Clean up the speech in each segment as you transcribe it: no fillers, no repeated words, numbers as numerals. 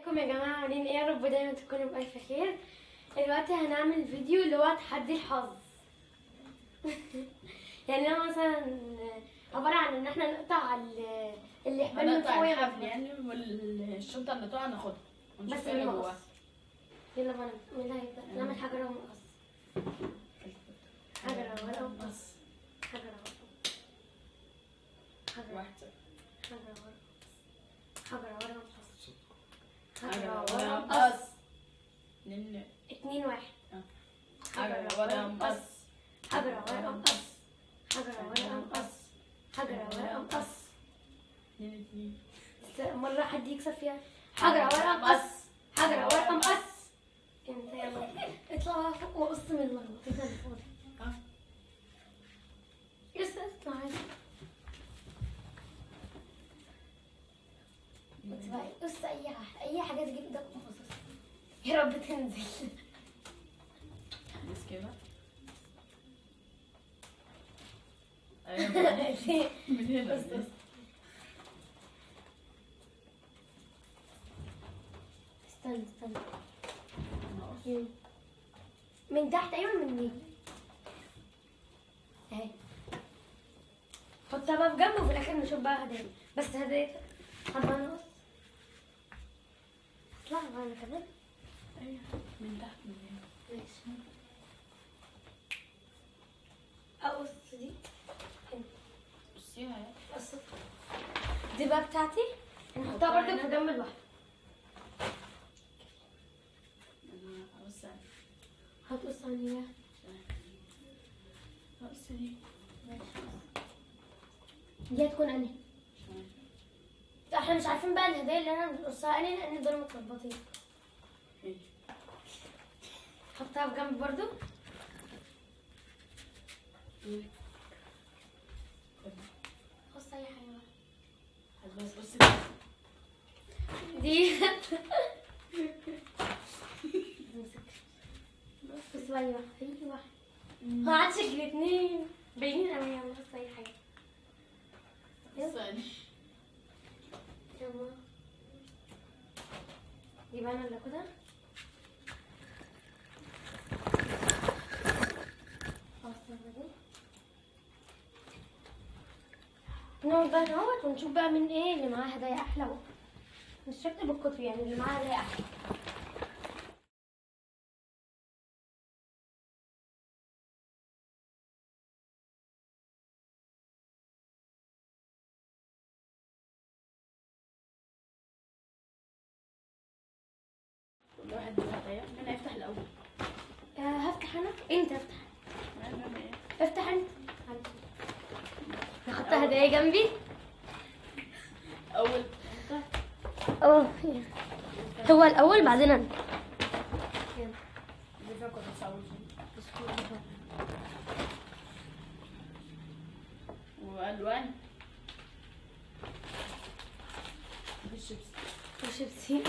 ازيكم يا جماعه؟ عاملين ايه؟ يا رب دايما تكونوا بألف خير. دلوقتي هنعمل فيديو اللي هو تحدي الحظ. يعني انا مثلا عباره عن ان احنا نقطع الاحبال من هنقطع فوق الحبل يعني، والشنطه اللي نقطعها ناخدها ونشوف بس ايه اللي بالمقص. جواها. يلا بقى مين اللي هيبدا؟ نعمل حجر ومقص. حجر ورقه ومقص. حجر ورقه. حجر واحده. حجر ورقه. حجر ورقه ومقص. حجر حجر ورقه ورقه مقص. ومقص. 2 1. حجر ورقه مقص. حجر ورقه ومقص. حجر ورقه ومقص. حجر ورقه ومقص. 2 مرة حد يكسب فيها. حجر ورقة مقص. حجر ورقة مقص. انت يلا اطلع فوق وقص من المربوطين اللي فوق. لسه اطلع عادي. انت بقى قص اي حاجة تجيب ايدك وقصص. يا رب تنزل. بس كده. ايوه من هنا بس بس. استنى من تحت. ايوه من النيل اهي. حطها بقى في جنب وفي الاخر نشوف بقى هدايا. بس هدايا حابه نقص. اطلع معانا كمان. ايوه من تحت من هنا. ماشي. اقص دي بصيها اقص دي بقى بتاعتي. نحطها برضه في جنب الواحده. بص هتقص عني بقى. بص دي. دي هتكون انهي؟ احنا مش عارفين بقى الهدايا اللي انا بنقصها انهي لان دول متلخبطين. حطها في جنب برضه. قص اي حاجه بقى. بص دي بص بقى. اي واحده ما عادش الاتنين باينين قوي. يلا بص اي حاجه. يلا دي بقى انا اللي اخدها. نقعد بقى نقعد ونشوف بقى من ايه اللي معاه هدايا احلى. مش شرط بالقطر يعني اللي معاه هدايا احلى. كل واحد بهدايا. مين هيفتح الاول؟ هفتح انا. انت افتح. ايه؟ افتح انت. نحط هدايا جنبي. اول انت. هو الاول بعدين انا. يلا. اللي فيها كنت بتسوي والوان بالشيبس وشيبسي.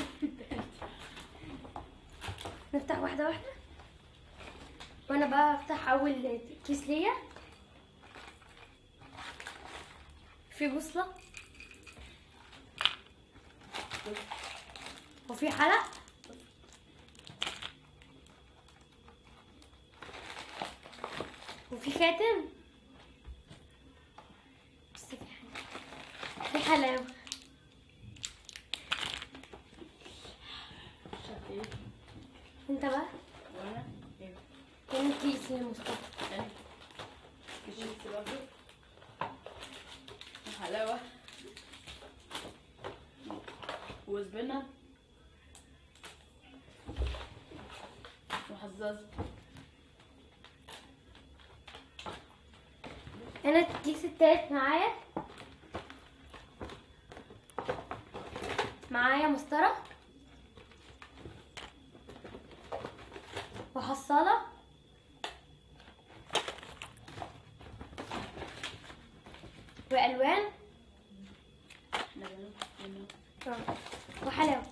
نفتح واحده واحده. وانا بقى افتح اول كيس ليا. في بوصله وفي حلق وفي خاتم. بس في حلاوه. شايف انت بقى وانا ايه؟ كان كيس لمصطفى. الشيبس برضه وحلاوه وزبنه وحزاز. انا الكيس التالت معايا مسطره وحصاله والوان وحلاوه.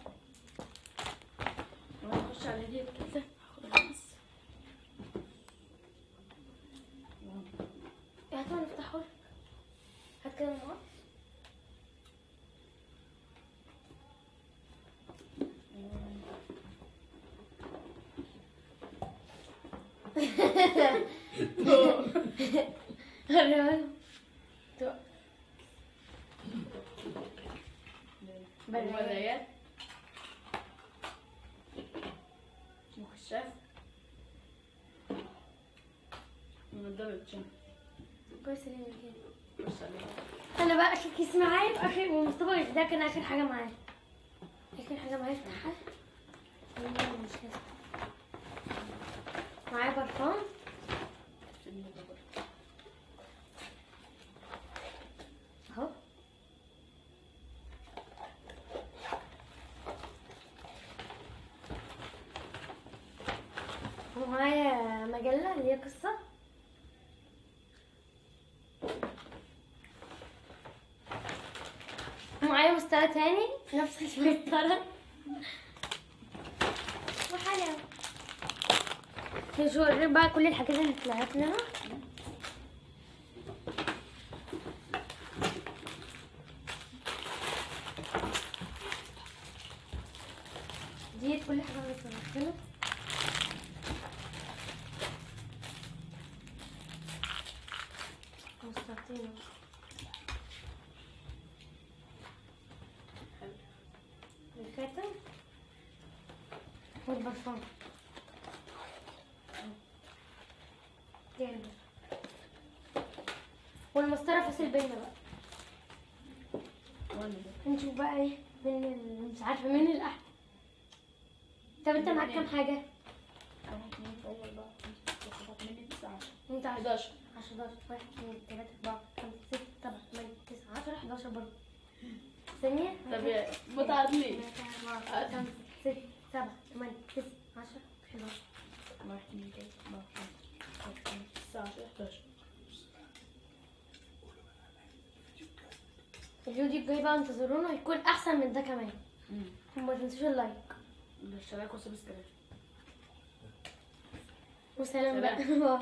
نخش على دي كده. هاخد بس. هاتوا نفتحوا. هات كده المقص. برايات. مخشف. مضرب جيم. كويس اللي كده. بص عليه. انا بقى اخر كيس معايا يبقى اخر، ومصطفى ده كان اخر حاجه معايا. اخر حاجه معايا افتحها. مش لازم. معايا برفان. اهو. ومعايا مجله اللي هي قصه. معايا مستوى تاني نفس المسطرة وحلاوة. نشوف بقى كل الحاجات اللي طلعت لنا. دي كل حاجة اللي طلعت لنا. مسطرتين. الكاتب والبرفان. جامد. والمسطرة فاصل بينا بقى. نشوف بقى ايه مش عارفة مين الأحلى. طب انت معاك كام حاجة؟ انت 11. 11. 1 2 3 4 5 6 7 8 9 10 11 برضه. ثانية. طب متعادلين. 5 6 7 8 9 10 11. 1 2 3 4 5 6 7 11. الفيديو الجاي بقى انتظرونا هيكون احسن من ده كمان. وما تنسوش اللايك. الاشتراك وسبسكرايب. وسلام بقى.